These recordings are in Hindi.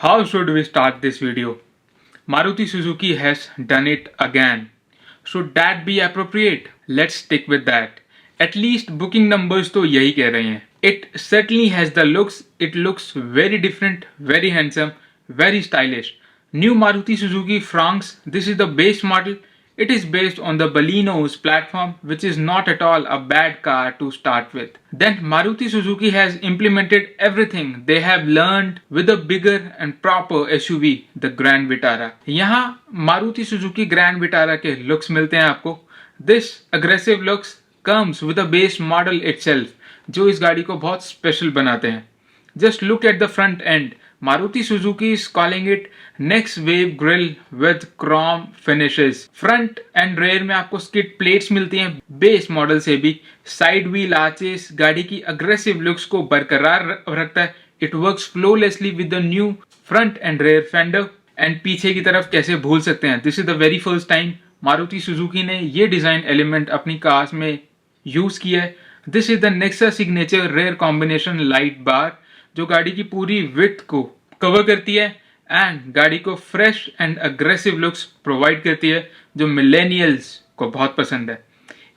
How should we start this video? Maruti Suzuki has done it again. Should that be appropriate? Let's stick with that. At least booking numbers तो यही कह रहे हैं. It certainly has the looks. It looks very different, very handsome, very stylish. New Maruti Suzuki Franx. This is the base model. It is based on the Baleno's platform, which is not at all a bad car to start with. Then Maruti Suzuki has implemented everything they have learned with a bigger and proper SUV, the Grand Vitara. यहाँ Maruti Suzuki Grand Vitara के looks मिलते हैं आपको. This aggressive looks comes with a base model itself, जो इस गाड़ी को बहुत special बनाते हैं. Just look at the front end. Maruti Suzuki is calling it next wave grille with chrome finishes. Front and rear में आपको skid plates मिलती हैं बेस मॉडल से भी. साइड व्हील आर्चेस गाड़ी की अग्रेसिव लुक्स को बरकरार रखता है. It works flawlessly with the new front and rear fender. And पीछे की तरफ कैसे भूल सकते हैं. This is the very first time Maruti Suzuki ने ये डिजाइन एलिमेंट अपनी कार्स में यूज किया है. This is the Nexa signature rear combination light bar जो गाड़ी की पूरी विड्थ को कवर करती है एंड गाड़ी को fresh and aggressive looks provide करती है जो मिलेनियल्स को बहुत पसंद है.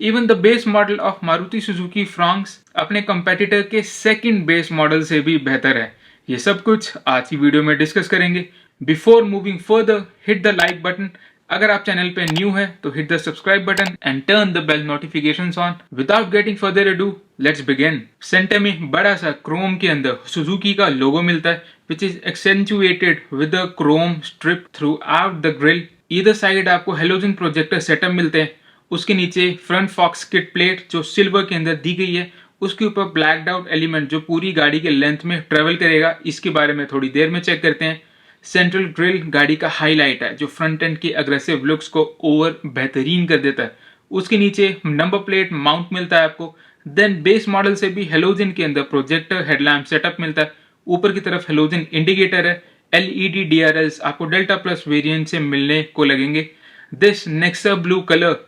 Even the base model of Maruti Suzuki Fronx अपने कंपेटिटर के सेकंड बेस मॉडल से भी बेहतर है. ये सब कुछ आज की वीडियो में डिस्कस करेंगे. Before moving further hit the like button. अगर आप चैनल पे न्यू है तो hit the subscribe button and turn the bell notifications on. Without getting further ado let's begin. Centre में बड़ा सा क्रोम के अंदर सुजुकी का लोगो मिलता है which is accentuated with the chrome strip throughout the grille. Either side आपको हेलोजन प्रोजेक्टर सेटअप मिलते हैं. उसके नीचे फ्रंट फॉक्स किट प्लेट जो सिल्वर के अंदर दी गई है. उसके ऊपर ब्लैक्ड आउट एलिमेंट जो पूरी गाड़ी के लेंथ में ट्रेवल करेगा. इसके बारे में थोड़ी देर में चेक करते हैं. सेंट्रल ग्रिल गाड़ी का हाईलाइट है जो फ्रंट एंड की अग्रेसिव लुक्स को ओवर बेहतरीन कर देता है. उसके नीचे नंबर प्लेट माउंट मिलता है आपको. देन बेस मॉडल से भी हेलोजन के अंदर प्रोजेक्टर हेडलैम्प सेटअप मिलता है. ऊपर की तरफ हेलोजन इंडिकेटर है. LED DRLs आपको डेल्टा प्लस वेरिएंट से मिलने को लगेंगे. दिस नेक्सा ब्लू कलर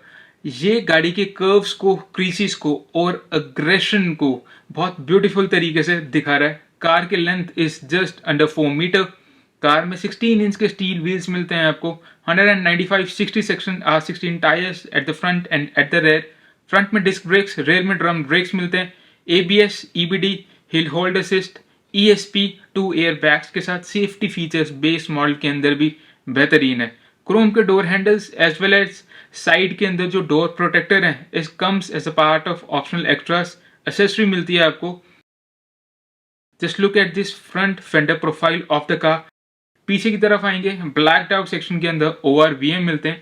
ये गाड़ी के कर्व्स को, क्रीसिस को और अग्रेशन को बहुत ब्यूटीफुल तरीके से दिखा रहा है. कार के length is just under 4 metre. Car में 16 इंच के स्टील व्हील्स मिलते हैं आपको. 195/60 section R16 tyres at the front and at the rear. Front में डिस्क ब्रेक्स, रेयर में ड्रम ब्रेक्स मिलते हैं. ABS, EBD, hill hold assist, ESP 2 air bags के साथ सेफ्टी फीचर्स बेस मॉडल के अंदर भी बेहतरीन है. क्रोम के door handles as well as side के अंदर जो डोर प्रोटेक्टर है इस comes as a part of optional extras. Accessory मिलती है आपको. Just look at this front fender profile of the car. पीछे की तरफ आएंगे ब्लैक आउट सेक्शन के अंदर ORVM मिलते हैं.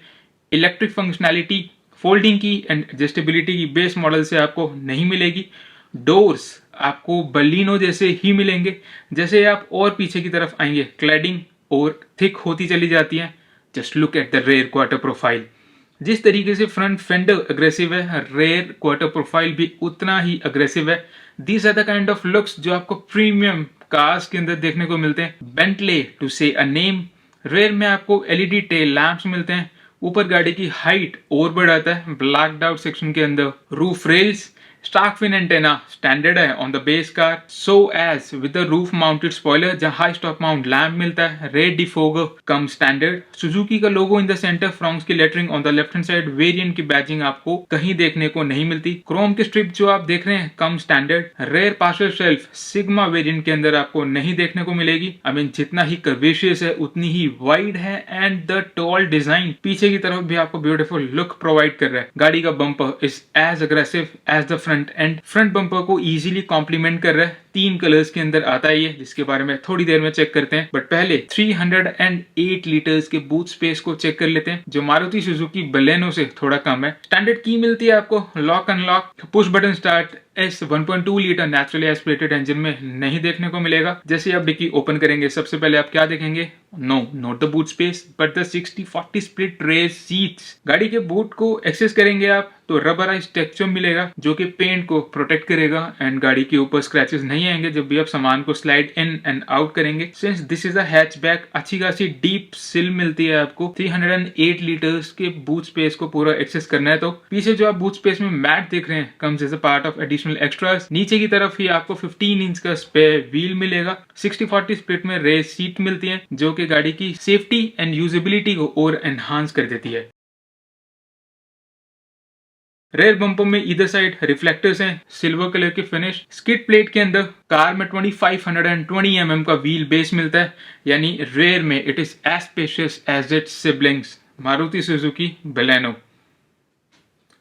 इलेक्ट्रिक फंक्शनैलिटी, फोल्डिंग की एंड एडजस्टेबिलिटी की बेस मॉडल से आपको नहीं मिलेगी. डोर्स आपको बलिनो जैसे ही मिलेंगे. जैसे आप और पीछे की तरफ आएंगे क्लैडिंग और थिक होती चली जाती है. Just look at the rear quarter profile. जिस तरीके से फ्रंट फेंडर अग्रेसिव है, रेयर क्वार्टर प्रोफाइल भी उतना ही अग्रेसिव है. These are the kind of looks जो आपको प्रीमियम कार्स के अंदर देखने को मिलते हैं. बेंटले टू से अ नेम. रेयर में आपको LED टेल लैंप्स मिलते हैं. ऊपर गाड़ी की हाइट और बढ़ाता है. ब्लैक्ड आउट सेक्शन के अंदर roof rails, shark fin antenna standard है on the base car. So as with the roof mounted spoiler जहां हाई स्टॉप माउंट लैम्प मिलता है. Rear defogger come standard. Suzuki का logo in the centre. Fronx की lettering on the left hand side. Variant की बैजिंग आपको कहीं देखने को नहीं मिलती. क्रोम के स्ट्रिप जो आप देख रहे हैं come standard. Rear parcel shelf Sigma variant के अंदर आपको नहीं देखने को मिलेगी. आई मीन जितना ही कर्वेशियस है उतनी ही वाइड है. एंड द टॉल डिजाइन पीछे की तरफ भी आपको ब्यूटीफुल लुक प्रोवाइड कर रहा है. गाड़ी का bumper is as aggressive as the front end. Front bumper को इजीली कॉम्प्लीमेंट कर रहा है. 3 कलर्स के अंदर आता है ये, जिसके बारे में थोड़ी देर में चेक करते हैं. बट पहले 308 लीटर्स के बूट स्पेस को चेक कर लेते हैं जो मारुति सुजुकी बलेनो से थोड़ा कम है. स्टैंडर्ड की मिलती है आपको. Lock unlock, push button start इस 1.2 लीटर नेचुरली एस्पिरेटेड इंजन में नहीं देखने को मिलेगा. जैसे आप डिक्की ओपन करेंगे सबसे पहले आप क्या देखेंगे, no not the boot space but the 60-40 split rear seats. गाड़ी के बूट को एक्सेस करेंगे आप तो रबराइज टेक्सचर मिलेगा जो कि पेंट को प्रोटेक्ट करेगा एंड गाड़ी के ऊपर स्क्रैचेस नहीं आएंगे जब भी आप सामान को स्लाइड इन एंड आउट करेंगे। Since this is a hatchback, अच्छी खासी डीप सिल मिलती है आपको। 308 लीटर्स के बूट स्पेस को पूरा एक्सेस करना है तो पीछे जो आप बूट स्पेस में मैट देख रहे हैं comes as a part of additional extras. नीचे की तरफ ही आपको 15 इंच का स्पेयर व्हील मिलेगा। 60-40 स्प्लिट में रेस सीट मिलती है जो कि गाड़ी की सेफ्टी एंड यूजेबिलिटी को और एनहांस कर देती है। रेयर बम्पर में इधर साइड रिफ्लेक्टर्स हैं, सिल्वर कलर की फिनिश। स्किड प्लेट के अंदर कार में 2520 mm का व्हील बेस मिलता है, यानी रेयर में it is as spacious as its siblings Maruti Suzuki Baleno.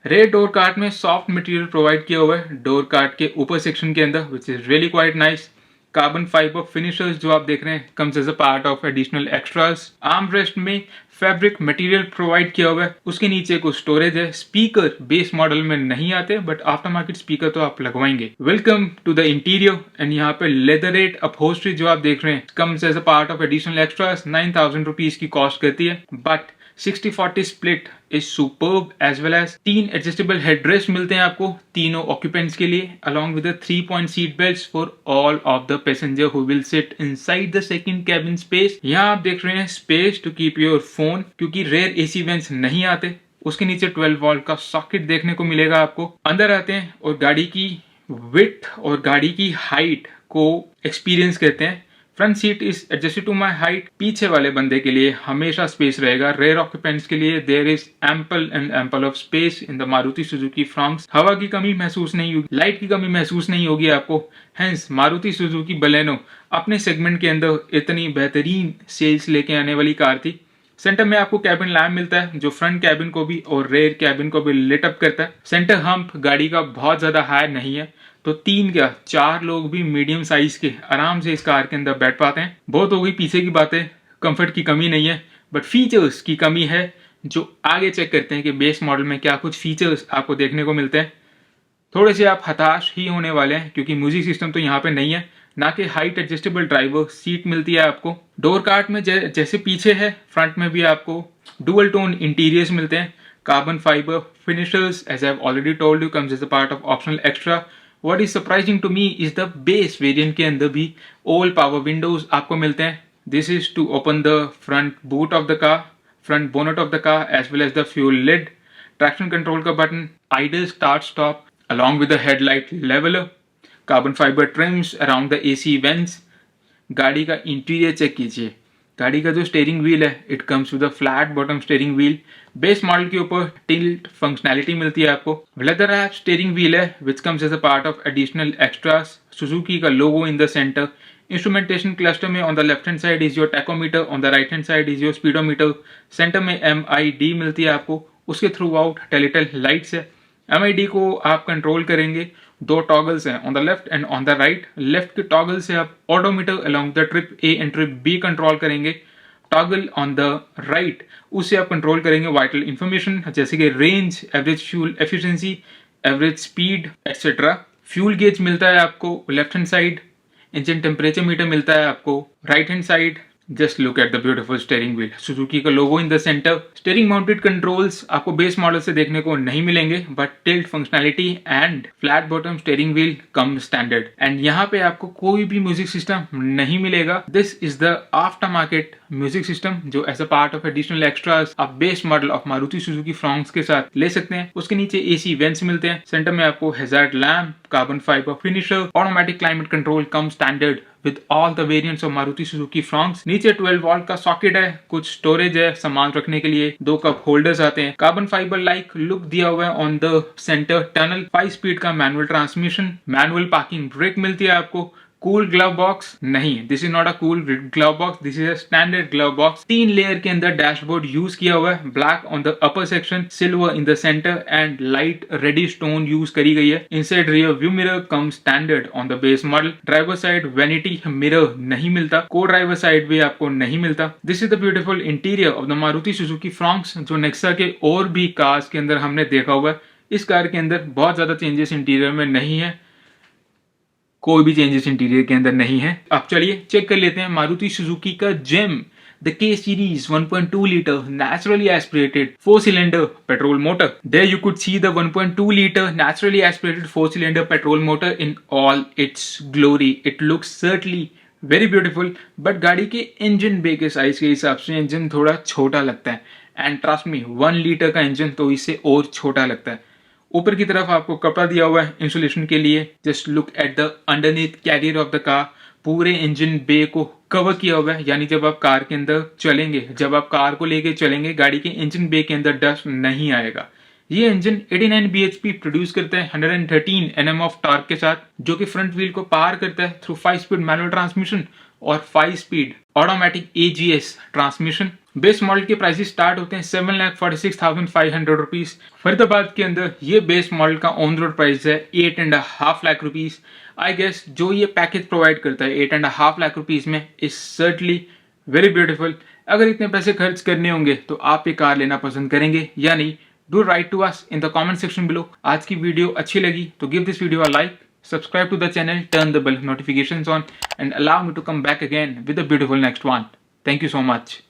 Rear door cart में सॉफ्ट मटेरियल प्रोवाइड किया हुआ है डोर कार्ट के ऊपर सेक्शन के अंदर, which is really quite nice. Carbon fibre finishers जो आप देख रहे हैं comes as a part of additional extras. Armrest में फैब्रिक मटेरियल प्रोवाइड किया हुआ है, उसके नीचे कुछ स्टोरेज है। स्पीकर बेस मॉडल में नहीं आते बट आफ्टर मार्केट स्पीकर तो आप लगवाएंगे। Welcome to the interior and यहाँ पे लेदरेट अपहोस्ट्री जो आप देख रहे हैं comes as a part of additional extras. 9000 rupees की कॉस्ट करती है but 60-40 split is superb as well as 3 adjustable headrest मिलते हैं आपको तीनों ऑक्यूपेंट्स के लिए, along with 3-point seat belts for all of the passenger who will sit inside the second cabin space. यहाँ आप देख रहे हैं space to keep your phone, क्योंकि रेयर एसी वेंट्स नहीं आते। उसके नीचे 12 वोल्ट का सॉकेट देखने को मिलेगा आपको। अंदर आते हैं और गाड़ी की विड्थ और गाड़ी की हाइट को एक्सपीरियंस करते हैं। Front seat is adjusted to my height. पीछे वाले बंदे के लिए हमेशा स्पेस रहेगा। रेयर ऑक्यूपेंट्स के लिए there is ample of space in the Maruti Suzuki Fronx. हवा की कमी महसूस नहीं होगी, लाइट की कमी महसूस नहीं होगी आपको। हेंस मारुति सुजुकी बलेनो अपने सेगमेंट के अंदर इतनी बेहतरीन सेल्स लेके आने वाली कार थी। सेंटर में आपको कैबिन लैम्प मिलता है जो फ्रंट कैबिन को भी और रेयर कैबिन को भी लिट अप करता है। सेंटर हम्प गाड़ी का बहुत ज्यादा हाई नहीं है तो 4 लोग भी मीडियम साइज के आराम से इस कार के अंदर बैठ पाते हैं। बहुत हो गई पीछे की बातें, कंफर्ट की कमी नहीं है बट फीचर्स की कमी है, जो आगे चेक करते हैं कि बेस मॉडल में क्या कुछ फीचर्स आपको देखने को मिलते हैं। थोड़े से आप हताश ही होने वाले हैं क्योंकि म्यूजिक सिस्टम तो यहाँ पे नहीं है, ना कि हाइट एडजस्टेबल ड्राइवर सीट मिलती है आपको। डोर कार्ट में जैसे पीछे है फ्रंट में भी आपको डुअल टोन इंटीरियर्स मिलते हैं। Carbon fibre finishers as I have already told you comes as a part of optional extra. What is surprising to me is the base variant के अंदर भी all power windows आपको मिलते हैं। This is to open the front boot of the car, front bonnet of the car as well as the fuel lid, traction control का button, idle start stop along with the headlight leveler, carbon fiber trims around the AC vents। गाड़ी का इंटीरियर चेक कीजिए। गाड़ी का जो स्टीयरिंग व्हील है it comes with a flat bottom steering wheel. Base model के ऊपर टिल्ट फंक्शनैलिटी मिलती है आपको। लेदर रैप स्टीयरिंग व्हील है which comes as a part of additional extras. Suzuki का logo in the centre. Instrumentation cluster में on the left hand side is your tachometer, on the right hand side is your speedometer. Centre में MID मिलती है आपको, उसके थ्रू आउट टेलिटल लाइट्स है। MID को आप कंट्रोल करेंगे, 2 टॉगल्स हैं on the left and on the right. Left के टॉगल से आप odometer along the trip A and trip B control करेंगे। टॉगल ऑन द राइट उससे आप कंट्रोल करेंगे वाइटल इंफॉर्मेशन जैसे कि range, average fuel efficiency, average speed etcetera. Fuel gauge मिलता है आपको left hand side. Engine temperature meter मिलता है आपको right hand side. Just look at the beautiful steering wheel, Suzuki का logo in the centre. Steering mounted controls आपको बेस मॉडल से देखने को नहीं मिलेंगे but tilt functionality and flat bottom steering wheel come standard. And यहाँ पे आपको कोई भी म्यूजिक सिस्टम नहीं मिलेगा। This is the after market music system जो as a part of additional extras आप base model of Maruti Suzuki Fronx के साथ ले सकते हैं। उसके नीचे AC वेंट्स मिलते हैं। सेंटर में आपको hazard lamp, carbon fibre finisher, automatic climate control come standard with all the variants of Maruti Suzuki Fronx। नीचे 12 वोल्ट का सॉकेट है, कुछ स्टोरेज है सामान रखने के लिए, 2 कप होल्डर्स आते हैं। कार्बन फाइबर लाइक लुक दिया हुआ है on the centre tunnel. 5 speed का manual transmission, manual parking brake मिलती है आपको। कूल ग्लव बॉक्स नहीं, this is not a cool glove box, this is a standard glove box. 3 layer के अंदर डैशबोर्ड यूज किया हुआ है। Black on the upper section, silver in the centre and light ready stone use करी गई है। Inside rear view mirror come standard on the base model. Driver side vanity mirror नहीं मिलता, को ड्राइवर साइड भी आपको नहीं मिलता। This is the beautiful interior of the Maruti Suzuki Fronx जो नेक्सा के और भी कार्स के अंदर हमने देखा हुआ है। इस कार के अंदर बहुत ज्यादा चेंजेस इंटीरियर में नहीं है, कोई भी चेंजेस इंटीरियर के अंदर नहीं है। अब चलिए चेक कर लेते हैं मारुति सुजुकी का GeM the K series 1.2 liter naturally aspirated 4-cylinder petrol motor. There you could see the 1.2 liter naturally aspirated 4-cylinder petrol motor in all its glory. It looks certainly very beautiful, but गाड़ी के इंजन बे के साइज के हिसाब से इंजन थोड़ा छोटा लगता है. एंड ट्रस्ट मी, 1 लीटर का इंजन तो इससे और छोटा लगता है. ऊपर की तरफ आपको कपड़ा दिया हुआ है इंसुलेशन के लिए. Just look at the underneath carrier of the car. पूरे इंजन बे को कवर किया हुआ है, यानी जब आप कार के अंदर चलेंगे, जब आप कार को लेके चलेंगे, गाड़ी के इंजन बे के अंदर डस्ट नहीं आएगा. ये इंजन 89 bhp प्रोड्यूस करता है 113 Nm ऑफ टॉर्क के साथ, जो कि फ्रंट व्हील को पार करता है थ्रू 5 स्पीड मैनुअल ट्रांसमिशन और 5 speed automatic AGS transmission. Base model के प्राइसेस स्टार्ट होते हैं 7,46,500 रुपीज. फरीदाबाद के अंदर ये बेस मॉडल का ऑन रोड प्राइस है 8.5 लाख रुपीज. आई गेस जो ये पैकेज प्रोवाइड करता है 8.5 लाख रुपीज में इज सर्टनली वेरी ब्यूटीफुल. अगर इतने पैसे खर्च करने होंगे तो आप ये कार लेना पसंद करेंगे या नहीं? Do write to us in the comment section below. आज की वीडियो अच्छी लगी तो give this video a like, subscribe to the channel, turn the bell notifications on and allow me to come back again with a beautiful next one. Thank you so much.